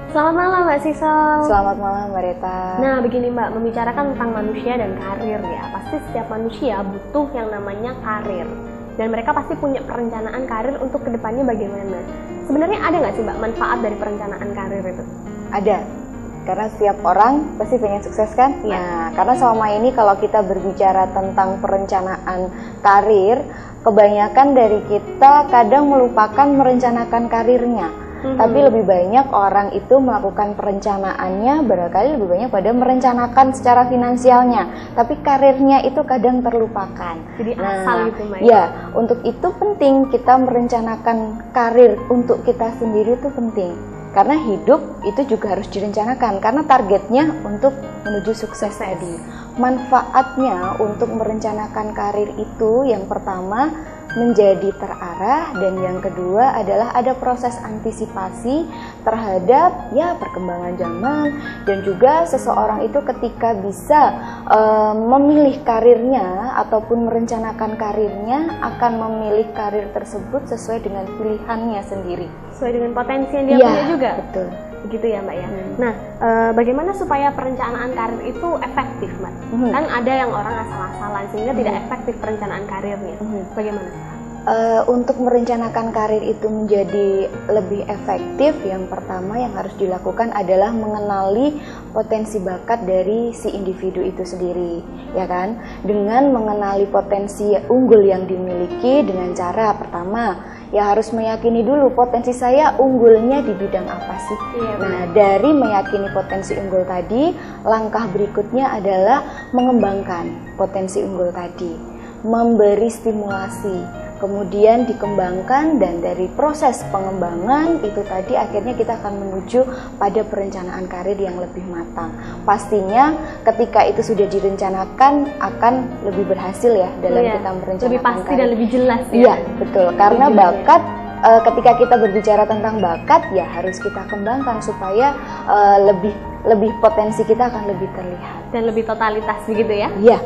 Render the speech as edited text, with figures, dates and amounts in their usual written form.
Selamat malam Mbak Sisel. Selamat malam Mbak Reta. Nah begini Mbak, membicarakan tentang manusia dan karir ya. Pasti setiap manusia butuh yang namanya karir. Dan mereka pasti punya perencanaan karir untuk kedepannya bagaimana. Sebenarnya ada nggak sih Mbak manfaat dari perencanaan karir itu? Ada, karena setiap orang pasti pengen sukses kan? Iya. Nah, karena selama ini kalau kita berbicara tentang perencanaan karir, kebanyakan dari kita kadang melupakan merencanakan karirnya. Tapi lebih banyak orang itu melakukan perencanaannya, barangkali lebih banyak pada merencanakan secara finansialnya, tapi karirnya itu kadang terlupakan. Jadi asal gitu Mbak. Ya, untuk itu penting kita merencanakan karir untuk kita sendiri itu penting. Karena hidup itu juga harus direncanakan, karena targetnya untuk menuju sukses tadi. Manfaatnya untuk merencanakan karir itu yang pertama menjadi terarah, dan yang kedua adalah ada proses antisipasi terhadap perkembangan zaman, dan juga seseorang itu ketika bisa memilih karirnya ataupun merencanakan karirnya akan memilih karir tersebut sesuai dengan pilihannya sendiri, sesuai dengan potensi yang dia punya juga. Betul. Begitu ya Mbak ya. Nah, bagaimana supaya perencanaan karir itu efektif Mbak? Kan ada yang orang asal-asalan sehingga tidak efektif perencanaan karirnya. Bagaimana? Untuk merencanakan karir itu menjadi lebih efektif, yang pertama yang harus dilakukan adalah mengenali potensi bakat dari si individu itu sendiri, ya kan? Dengan mengenali potensi unggul yang dimiliki dengan cara pertama, ya harus meyakini dulu potensi saya unggulnya di bidang apa sih. Nah, dari meyakini potensi unggul tadi, langkah berikutnya adalah mengembangkan potensi unggul tadi, memberi stimulasi, kemudian dikembangkan, dan dari proses pengembangan itu tadi akhirnya kita akan menuju pada perencanaan karir yang lebih matang. Pastinya ketika itu sudah direncanakan akan lebih berhasil ya dalam kita merencanakan lebih pasti karir. Dan lebih jelas ya. Iya, betul. Karena bakat, ketika kita berbicara tentang bakat ya harus kita kembangkan supaya lebih potensi kita akan lebih terlihat dan lebih totalitas begitu ya. Iya.